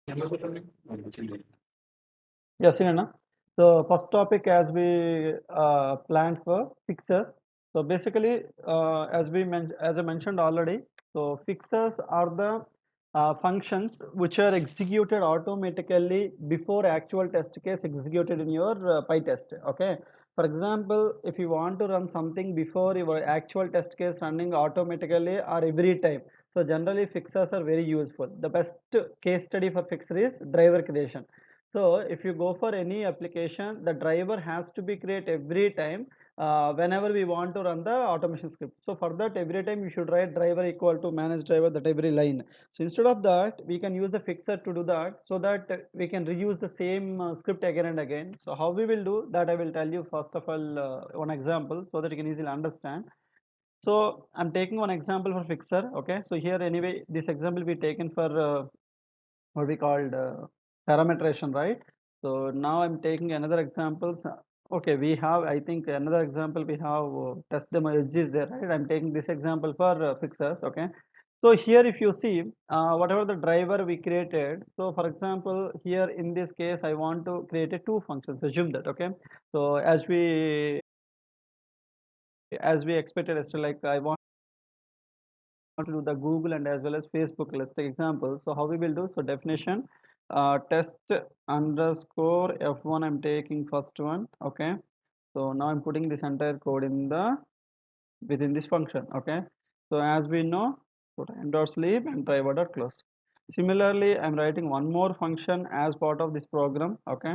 Yeah, Sinana. So first topic as we planned for fixers. So basically, as I mentioned already, so fixers are the functions which are executed automatically before actual test case executed in your PyTest. Okay. For example, if you want to run something before your actual test case running automatically or every time, so generally fixers are very useful. The best case study for fixer is driver creation. So if you go for any application, the driver has to be created every time whenever we want to run the automation script. So for that, every time you should write driver equal to manage driver that every line. So instead of that, we can use the fixer to do that so that we can reuse the same script again and again. So how we will do that, I will tell you first of all one example so that you can easily understand. So I'm taking one example for fixer. Okay. So here anyway, this example we taken for what we called parametration, right? So now I'm taking another examples. Okay, we have, I think another example we have test demo edge is there, right? I'm taking this example for fixers, okay? So here if you see, whatever the driver we created, so for example, here in this case, I want to create a two functions, assume that, okay? So as we expected, as to like I want to do the Google and as well as Facebook. Let's take example. So how we will do? So definition, test underscore F1. I'm taking first one. Okay. So now I'm putting this entire code in the within this function. Okay. So as we know, put end.sleep and driver dot close. Similarly, I'm writing one more function as part of this program. Okay.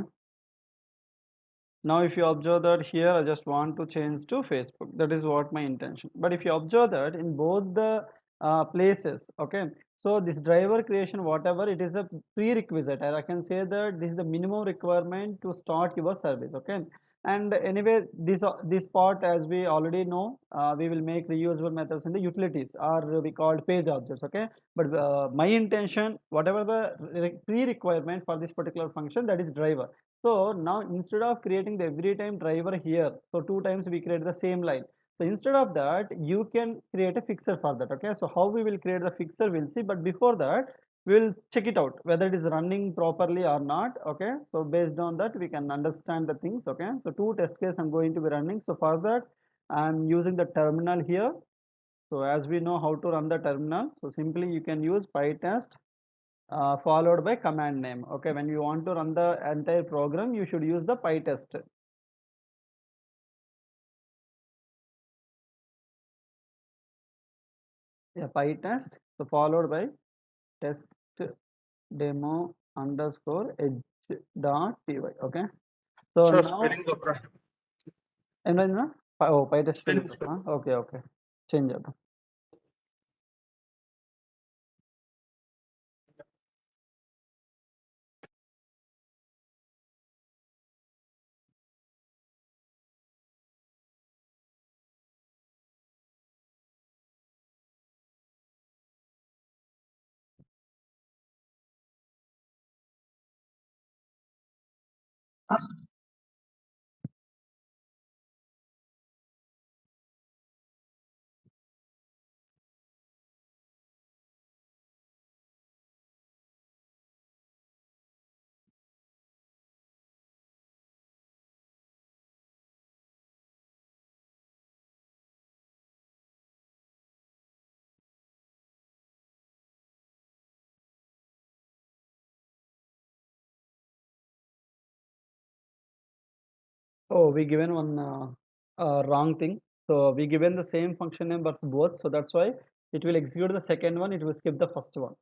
Now, if you observe that here, I just want to change to Facebook. That is what my intention. But if you observe that in both the places, okay, so this driver creation, whatever, it is a prerequisite. And I can say that this is the minimum requirement to start your service, okay. And anyway, this part, as we already know, we will make reusable methods in the utilities, or we called page objects, okay. But my intention, whatever the pre-requirement for this particular function, that is driver. So now instead of creating the every time driver here, so two times we create the same line. So instead of that, you can create a fixer for that. Okay. So how we will create the fixer, we'll see. But before that, we'll check it out whether it is running properly or not. Okay. So based on that, we can understand the things. Okay. So two test case I'm going to be running. So for that, I'm using the terminal here. So as we know how to run the terminal, so simply you can use pytest followed by command name. Okay, when you want to run the entire program, you should use the pytest. Yeah, pytest. So followed by test demo underscore edge dot py. Okay. So Sir, now, spelling the and oh, pytest spelling. spelling. Okay, okay. Change it. Oh, we given one wrong thing. So we given the same function name but both. So that's why it will execute the second one. It will skip the first one.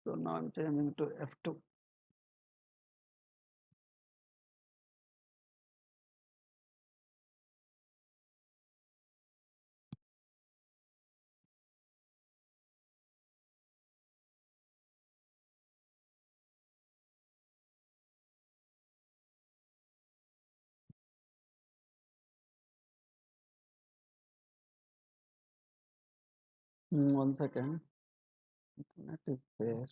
So now I'm changing to F2. One second. Internet is there.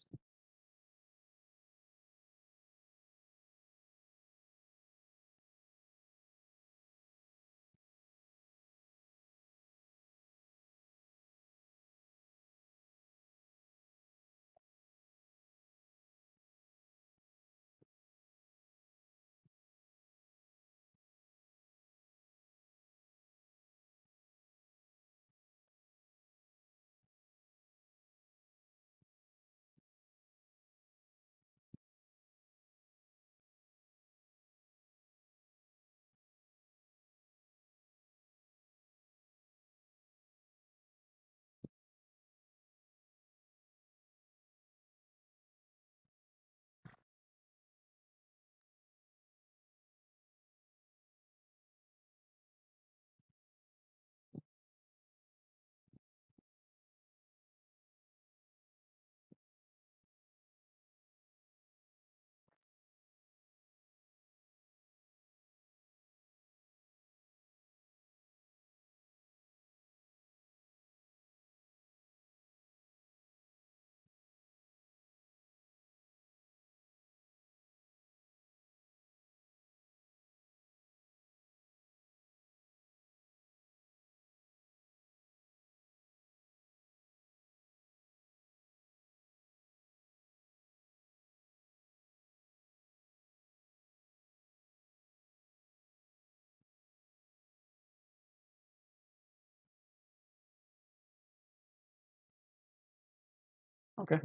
Okay.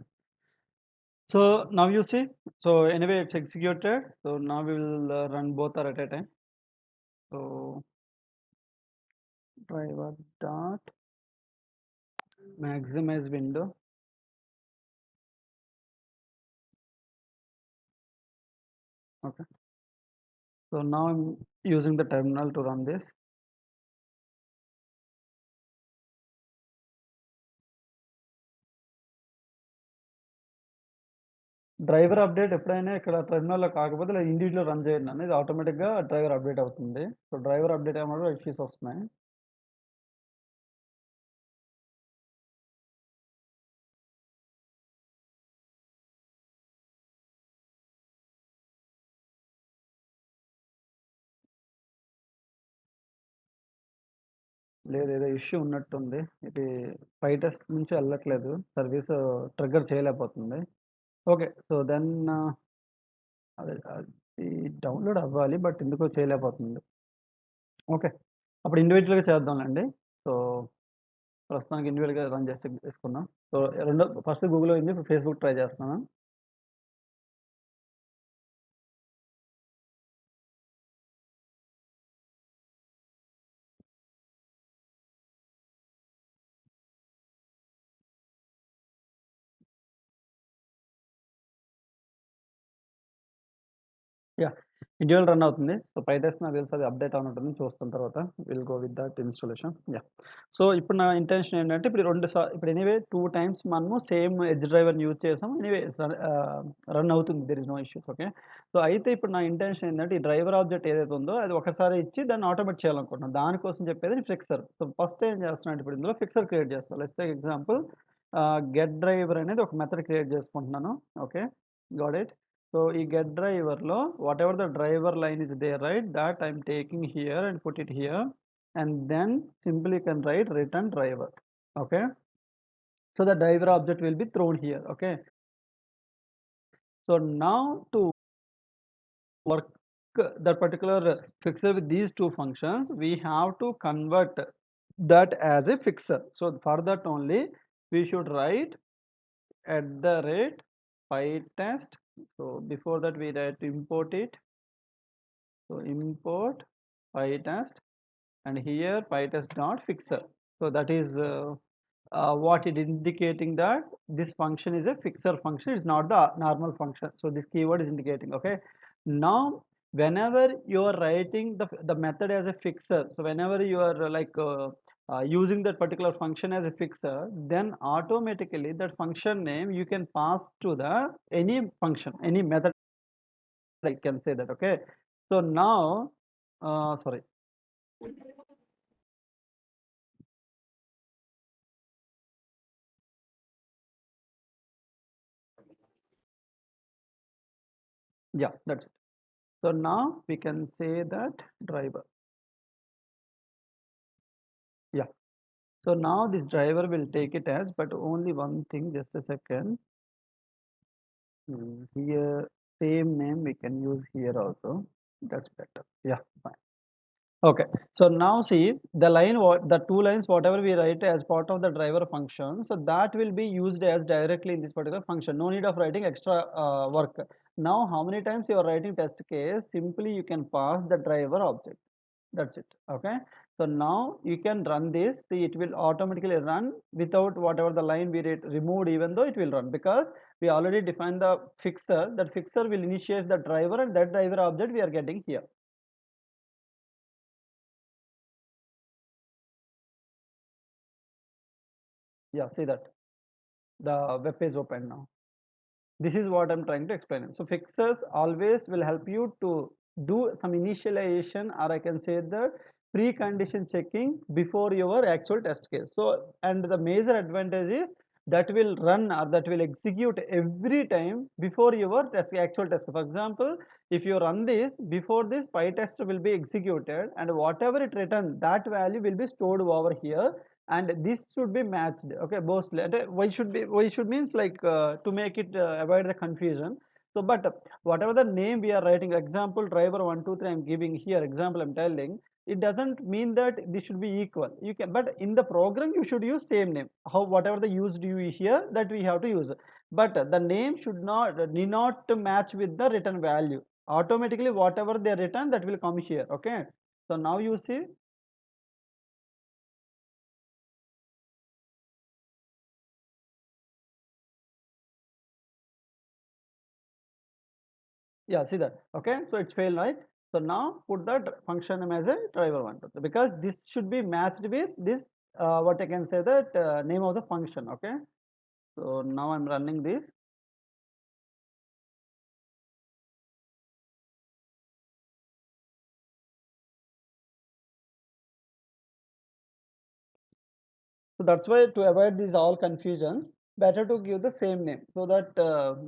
So now you see. So anyway, it's executed. So now we will run both are at a time. So driver dot maximize window. Okay. So now I'm using the terminal to run this. Driver update ఎప్పుడైనా ఇక్కడ టెర్మినల్‌లో కాకపోతే ఇలా individual run చేయండి ఇది ఆటోమేటిక్‌గా driver update అవుతుంది. So driver update అయినప్పుడు issues వస్తున్నాయి. లేదు ఏదో ఇష్యూ ఉన్నట్టుంది. ఇది పై టెస్ట్ నుంచి వెళ్ళట్లేదు. సర్వీస్ ట్రిగ్గర్ చేయలేకపోతుంది. ఓకే. సో దెన్ అది డౌన్‌లోడ్ అవ్వాలి. బట్ ఎందుకో చేయలేకపోతుంది. ఓకే. అప్పుడు ఇండివిడ్యువల్‌గా చేద్దాంలెండి. సో ప్రస్తుతానికి ఇండివిడ్యువల్‌గా రన్ చేసి చేసుకుందాం. సో ఫస్ట్ గూగుల్ అయింది. ఇప్పుడు ఫేస్‌బుక్ ట్రై చేస్తున్నాను. యాహ్! ఇండివిడ్యువల్ రన్ అవుతుంది. సో పై టెస్ట్ నాకు తెలిసి అది అప్డేట్ ఆన్ ఉంటుంది. చూస్తున్న తర్వాత will go with that installation. Yeah! So ఇప్పుడు నా ఇంటెన్షన్ ఏంటంటే ఇప్పుడు 2 ఇప్పుడు ఎనీవే 2 టైమ్స్ మనము సేమ్ ఎడ్జ్ డ్రైవర్‌ని యూజ్ చేసాం. ఎనీవే రన్ అవుతుంది. There is no issues. Okay. So అయితే ఇప్పుడు నా ఇంటెన్షన్ ఏంటంటే ఈ డ్రైవర్ ఆబ్జెక్ట్ ఏదైతే ఉందో అది ఒకసారి ఇచ్చి దాన్ని ఆటోమేట్ చేయాలనుకుంటున్నాను. దానికోసం చెప్పేది ఫిక్సర్. సో ఫస్ట్ ఏం చేస్తున్నానంటే ఇప్పుడు ఇందులో ఫిక్సర్ క్రియేట్ చేస్తా. Let's take example get driver అనేది ఒక మెథడ్ క్రియేట్ చేసుకుంటున్నాను. ఓకే. Got it. సో ఈ గెట్ డ్రైవర్‌లో whatever the driver line is there, right? That I'm taking here and put it here, and then simply can write return driver. Okay. So the driver object will be thrown here. Okay. So now to work that particular fixer with these two functions, we have to convert that as a fixer. So for that only we should write at the rate pytest. So before that we write import it. So import pytest, and here pytest dot fixer. So that is what it is indicating that this function is a fixer function. It's not the normal function. So this keyword is indicating. Okay. Now whenever you are writing the method as a fixer, so whenever you are using that particular function as a fixer, then automatically that function name you can pass to the any function, any method, I can say that. Okay. So now sorry. Yeah, that's it. So now we can say that driver. Yeah. So now this driver will take it as, but only one thing, just a second. Here, same name we can use here also. That's better. Yeah, fine. Okay. So now see the line, what the two lines, whatever we write as part of the driver function, so that will be used as directly in this particular function. No need of writing extra work. Now, how many times you are writing test case? Simply you can pass the driver object. That's it. Okay. So now you can run this. See, it will automatically run without whatever the line we removed, even though it will run because we already defined the fixer. That fixer will initiate the driver, and that driver object we are getting here. Yeah, see that the web page open now. This is what I'm trying to explain. So fixers always will help you to do some initialization, or I can say the precondition checking before your actual test case. So, and the major advantage is that will run or that will execute every time before your actual test. For example, if you run this before this PyTest will be executed, and whatever it return, that value will be stored over here, and this should be matched. Okay, both why should means like to make it avoid the confusion. So but whatever the name we are writing, example driver 123 I'm giving here, example I'm telling, it doesn't mean that this should be equal. You can, but in the program you should use same name, how whatever the used you here, that we have to use, but the name should not need not to match with the written value. Automatically whatever they return, that will come here. Okay, so now you see. Yeah, see that. Okay, so it's failed, right? So now put that function name as a driver one, because this should be matched with this, what I can say that name of the function. Okay, so now I'm running this. So that's why, to avoid these all confusions, better to give the same name so that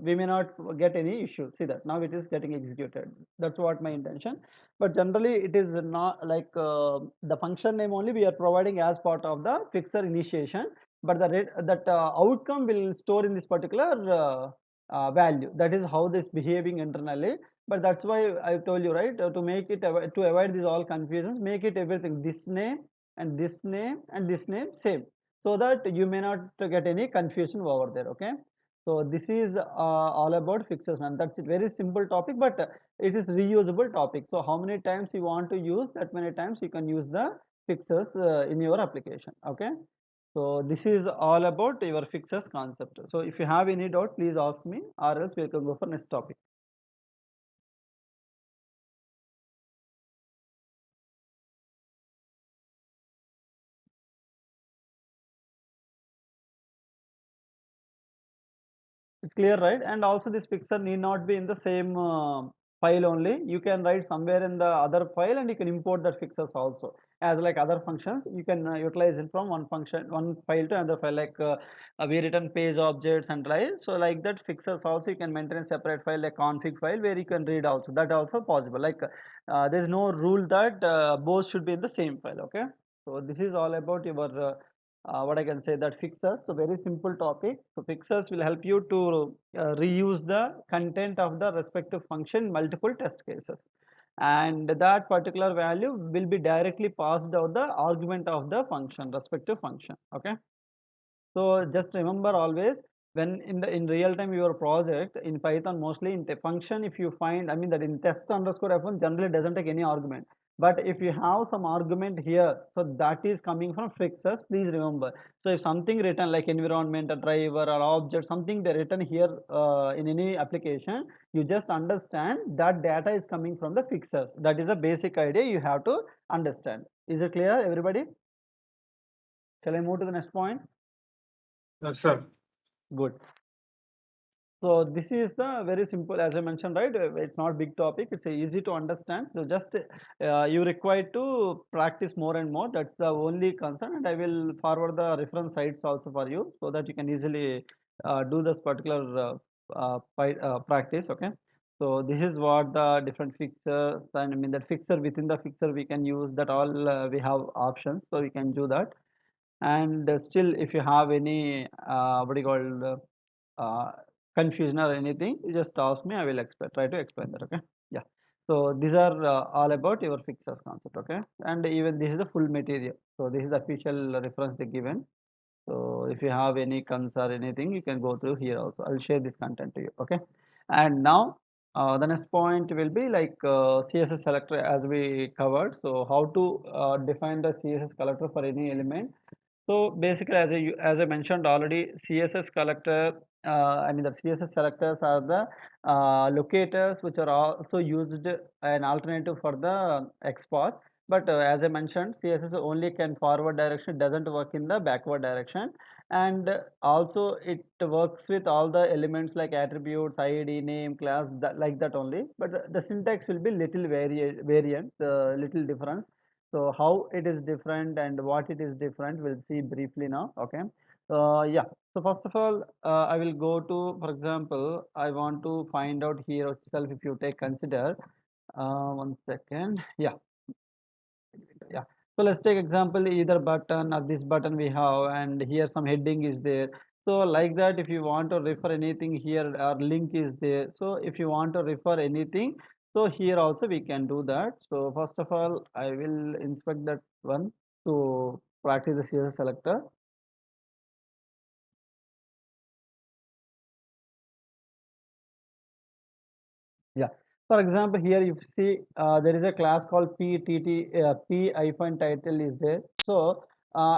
we may not get any issue. See that now it is getting executed. That's what my intention. But generally, it is not like the function name only we are providing as part of the fixer initiation. But the that outcome will store in this particular value. That is how this behaving internally. But that's why I told you, right, to make it to avoid these all confusions, make it everything this name and this name and this name same, so that you may not get any confusion over there. Okay, so this is all about fixtures, and that's a very simple topic, but it is reusable topic. So how many times you want to use, that many times you can use the fixtures in your application. Okay, so this is all about your fixtures concept. So if you have any doubt, please ask me, or else we can go for next topic. It's clear, right? And also this picture need not be in the same file only. You can write somewhere in the other file, and you can import that fixtures also. As like other functions, you can utilize it from one function, one file to another file, like we written page objects and right. So like that fixtures also you can maintain a separate file, like config file, where you can read also. That also possible. Like there is no rule that both should be in the same file. Okay. So this is all about your what I can say that fixers. So very simple topic. So fixers will help you to reuse the content of the respective function in multiple test cases, and that particular value will be directly passed out the argument of the function, respective function. Okay. So just remember always, when in real time your project in Python, mostly in the function, if you find, I mean that in test underscore f1 generally doesn't take any argument. But if you have some argument here, so that is coming from fixes, please remember. So if something written like environment, a driver or object, something they written here in any application, you just understand that data is coming from the fixes. That is a basic idea you have to understand. Is it clear, everybody? Shall I move to the next point? Yes, sir. Good. So this is the very simple, as I mentioned, right? It's not big topic. It's easy to understand. So just you require to practice more and more. That's the only concern, and I will forward the reference sites also for you, so that you can easily do this particular practice. Okay. So this is what the different fixtures, and I mean that fixture within the fixture we can use that all we have options, so we can do that. And still, if you have any what do you call uh, confusion or anything, you just ask me. I will explain. Try to explain that. Okay. Yeah. So these are all about your fixtures concept. Okay. And even this is the full material. So this is the official reference they given. So if you have any concern or anything, you can go through here also. I'll share this content to you. Okay. And now the next point will be like CSS selector as we covered. So how to define the CSS collector for any element. So basically, as I mentioned already, CSS collector, I mean the CSS selectors are the locators which are also used an alternative for the export. But as I mentioned, CSS only can forward direction, doesn't work in the backward direction, and also it works with all the elements like attributes, ID, name, class, like that only. But the syntax will be little variant, little difference. So how it is different and what it is different, we'll see briefly now. Okay. Yeah. So first of all, I will go to, for example, I want to find out here itself. If you take consider, 1 second. Yeah. Yeah. So let's take example either button or this button we have, and here some heading is there. So like that, if you want to refer anything here, or link is there. So if you want to refer anything, so here also we can do that. So first of all, I will inspect that one to practice the CSS selector. Yeah. For example, here you see there is a class called P hyphen title is there. So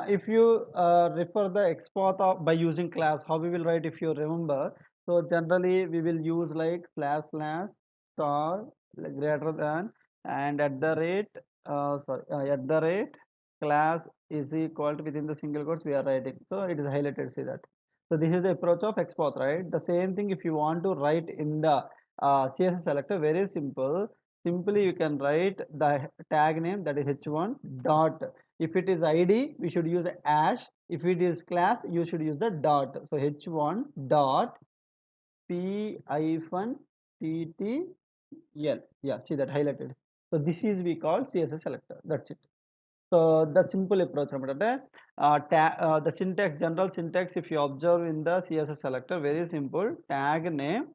if you refer the export of by using class, how we will write if you remember. So generally we will use like slash slash star like greater than and at the rate at the rate class is equal to within the single quotes we are writing. So it is highlighted. See that. So this is the approach of export, right? The same thing if you want to write in the CSS selector, very simple. Simply you can write the tag name, that is h1 dot. If it is ID, we should use hash. If it is class, you should use the dot. So h1 dot p hyphen ttl. Yeah, see that highlighted. So this is we call CSS selector. That's it. So the simple approach అనమాట. The syntax, general syntax, if you observe in the CSS selector, very simple. Tag name.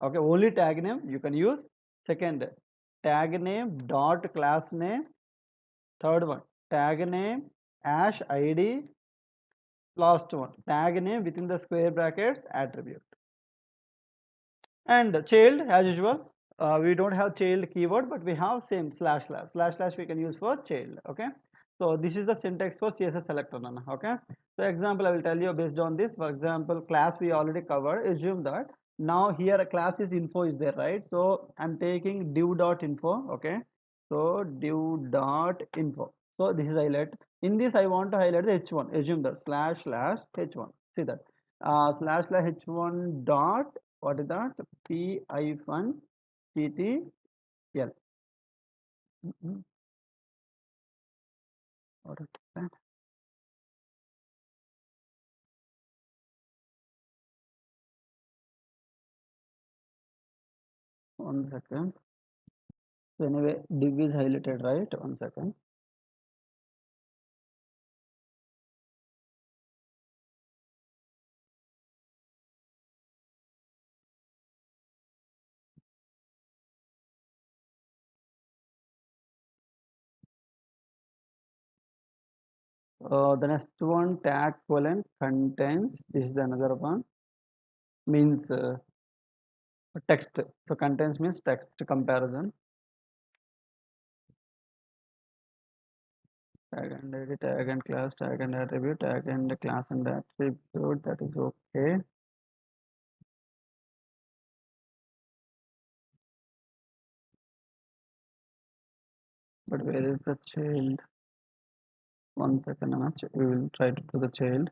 Okay, only tag name you can use. Second, tag name dot class name. Third one, tag name hash id. Last one, tag name within the square brackets attribute. And child, as usual, we don't have child keyword, but we have same slash slash slash slash we can use for child. Okay. So this is the syntax for CSS selector. Okay. So example, I will tell you based on this. For example, class we already covered. Assume that now here a class is info is there, right? So I'm taking div dot info. Okay. So div dot info. So this is highlight. In this, I want to highlight the h1. Assume that slash slash h1. See that slash slash h1 dot what is that p hyphen ttl. What is that? 1 second. So anyway, div is highlighted, right? 1 second. The next one, tag colon contains. This is the another one. Means text. So contains means text comparison. Tag and edit, tag and class, tag and attribute, tag and class and attribute. That is okay. But where is the child? 1 second, we will try to do the child.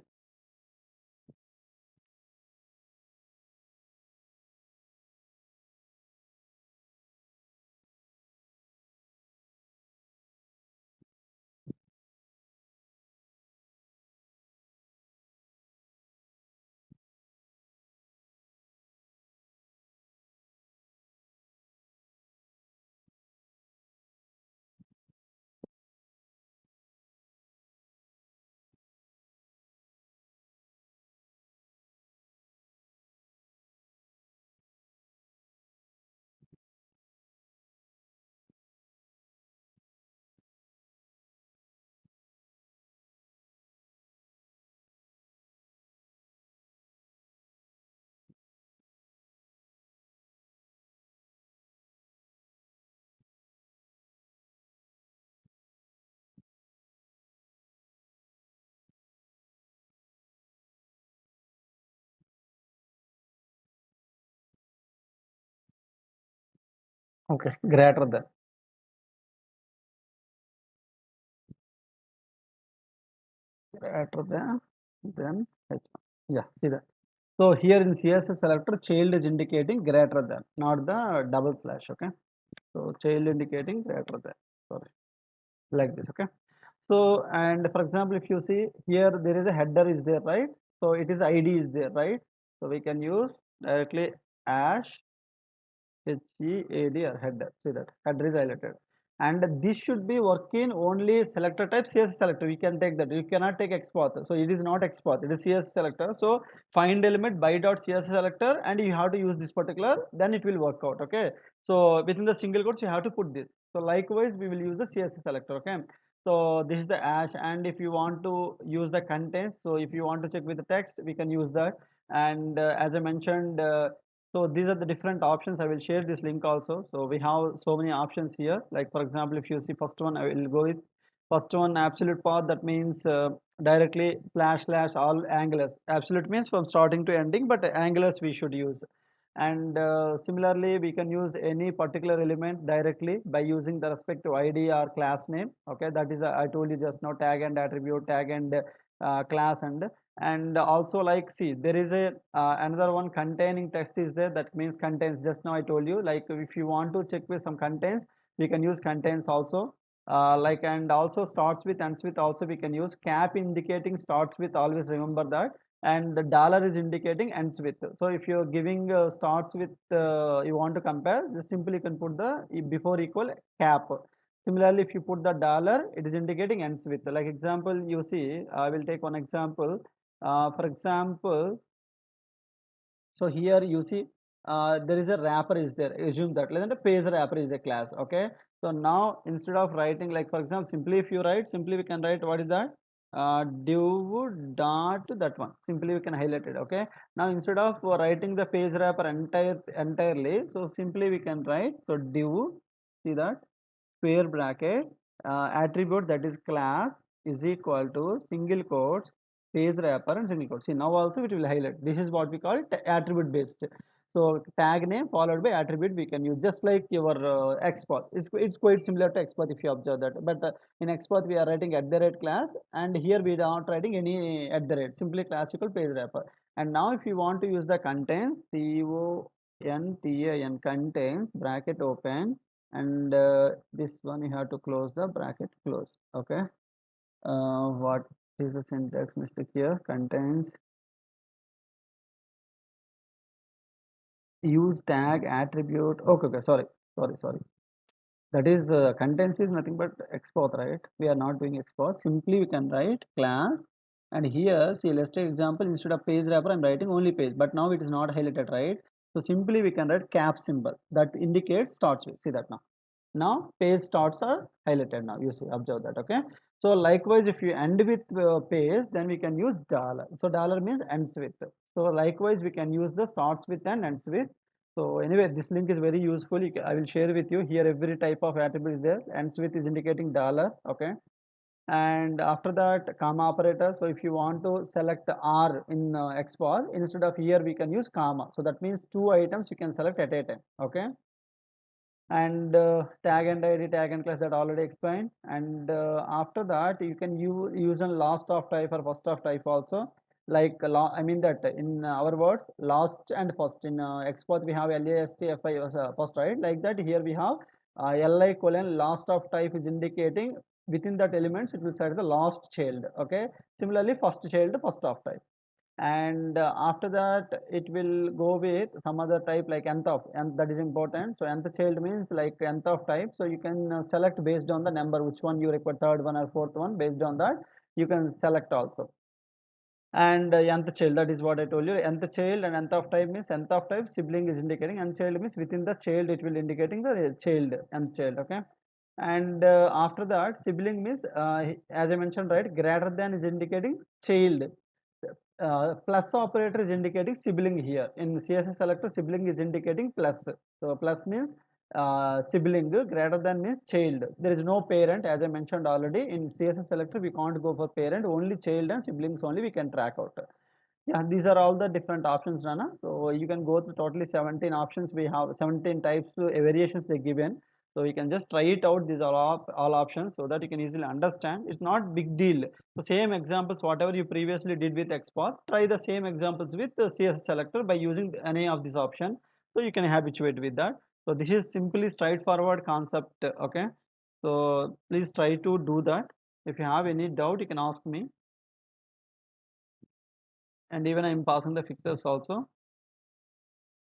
Okay, greater than. Greater than, then H1. Yeah, see that. So here in CSS selector, child is indicating greater than, not the double slash. Okay. So child indicating greater than. Sorry, like this. Okay. So and for example, if you see here, there is a header is there, right? So it is ID is there, right? So we can use directly ash HEAD or header. See that header is highlighted. And this should be working only selector type CSS selector. We can take that. You cannot take export. So it is not export. It is CSS selector. So find element by dot CSS selector, and you have to use this particular. Then it will work out. Okay. So within the single quotes, you have to put this. So likewise, we will use the CSS selector. Okay. So this is the ash, and if you want to use the contents, so if you want to check with the text, we can use that. And as I mentioned. So these are the different options. I will share this link also. So we have so many options here. Like for example, if you see first one, I will go with first one absolute path. That means directly slash slash all angulars. Absolute means from starting to ending, but angulars we should use. And similarly, we can use any particular element directly by using the respective ID or class name. Okay, that is I told you just now, tag and attribute, tag and class, and also like see there is a another one containing text is there. That means contains, just now I told you, like if you want to check with some contents, we can use contains also. Like and also starts with, ends with, also we can use cap indicating starts with, always remember that. And the dollar is indicating ends with. So if you're giving starts with, you want to compare, just simply you can put the before equal cap. Similarly, if you put the dollar, it is indicating ends with. Like example, you see, I will take one example. For example, so here you see there is a wrapper is there. Assume that, like the page wrapper is a class. Okay. So now instead of writing, like for example, simply if you write, simply we can write what is that? Div dot that one. Simply we can highlight it. Okay. Now instead of writing the page wrapper entirely, so simply we can write, so div, see that, square bracket, attribute, that is class, is equal to single quotes page wrapper and single quotes. See now also it will highlight. This is what we call attribute based. So tag name followed by attribute we can use, just like your export. It's quite similar to export if you observe that. But in export we are writing at the rate class, and here we are not writing any at the rate, simply classical page wrapper. And now if you want to use the contains, contain contains bracket open, and this one you have to close the bracket close. Okay. What is the syntax mistake here? Contains, use tag attribute. Okay, okay, sorry, that is contains is nothing but export, right? We are not doing export. Simply we can write class, and here see, let's take example, instead of page wrapper I'm writing only page, but now it is not highlighted, right? So simply we can write cap symbol that indicates starts with. See that now page starts are highlighted. Now you see, observe that. Okay. So likewise, if you end with page, then we can use dollar. So dollar means ends with. So likewise we can use the starts with and ends with. So anyway, this link is very useful. I will share with you here. Every type of attribute is there. Ends with is indicating dollar. Okay. And after that, comma operator. So if you want to select R in export, instead of here we can use comma. So that means two items you can select at a time. Okay. And tag and id, tag and class, that already explained. And after that you can use a last of type or first of type also, like I mean that in our words, last and first. In export we have lastfi as first, right? Like that here we have li colon last of type is indicating within that elements it will set the last child. Okay. Similarly, first child, first of type. And after that it will go with some other type like nth of, and that is important. So nth child means like nth of type. So you can select based on the number which one you require, third one or fourth one. Based on that you can select also. And nth child, that is what I told you. Nth child and nth of type means nth of type sibling is indicating, and child means within the child it will indicating the child, nth child. Okay. And after that sibling means as I mentioned, right, greater than is indicating child. Plus operator is indicating sibling here. In CSS selector, sibling is indicating plus. So plus means sibling, greater than means child. There is no parent, as I mentioned already. In CSS selector, we can't go for parent, only child and siblings only we can track out. Yeah, these are all the different options, Rana. So you can go through totally 17 options. We have 17 types variations they given. So you can just try it out. These are all options so that you can easily understand. It's not big deal. So same examples, whatever you previously did with XPath, try the same examples with the CSS selector by using any of these options. So you can habituate with that. So this is simply straightforward concept. Okay. So please try to do that. If you have any doubt, you can ask me. And even I'm passing the fixtures also.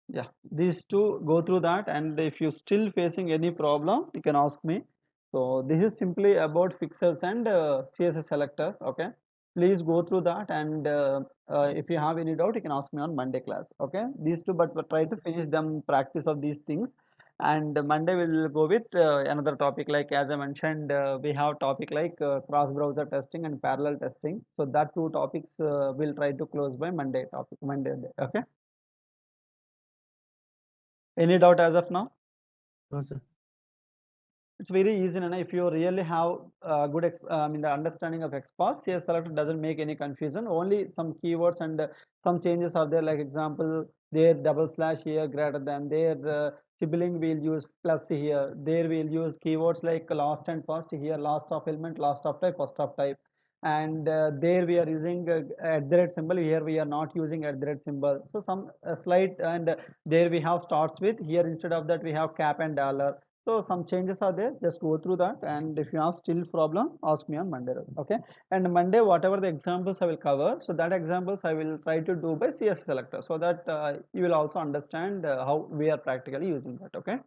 Yeah, these two go through that, and if you still facing any problem, you can ask me. So this is simply about fixtures and CSS selector. Okay, please go through that, and if you have any doubt, you can ask me on Monday class. Okay, these two, but try to finish them practice of these things. And Monday we'll go with another topic, like as I mentioned, we have topic like cross browser testing and parallel testing. So that two topics we'll try to close by Monday topic Monday day. Okay. Any doubt as of now? No, sir. It's very easy, Nana. If you really have good, I mean, the understanding of XPath, CS selector doesn't make any confusion. Only some keywords and some changes are there. Like example, their double slash here greater than, their sibling will use plus here. There we'll use keywords like last and first here, last of element, last of type, first of type. And there we are using at the rate symbol. Here we are not using at the rate symbol. So some slight, and there we have starts with. Here instead of that we have cap and dollar. So some changes are there. Just go through that, and if you have still problem, ask me on Monday. Okay. And Monday, whatever the examples I will cover, so that examples I will try to do by CS selector, so that you will also understand how we are practically using that. Okay.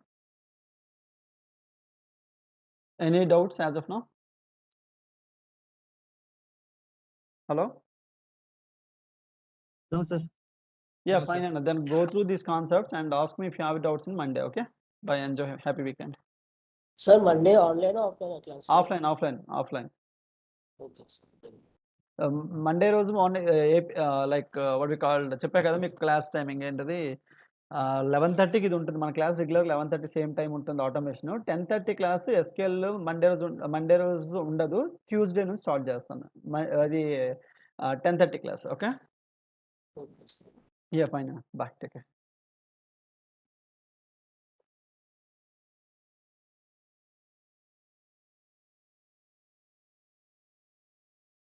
Any doubts as of now? Hello. No, sir. Yeah, No, fine. sir. And then go through these concepts and ask me if you have doubts on Monday. Okay. Bye. Enjoy. Happy weekend. Sir, Monday online or offline class? Sir? Offline, offline, offline. Okay, sir. Monday రోజు morning like what we call చెప్పా కదా మీకు class timing ఏంటిది 11:30కి ఇది ఉంటుంది మన class regular 11:30 same time ఉంటుంది automation 10:30 class SQL Monday రోజు ఉండదు ట్యూస్డే నుంచి స్టార్ట్ చేస్తాను అది 10:30 class okay Okay, sir. Yeah fine bye take care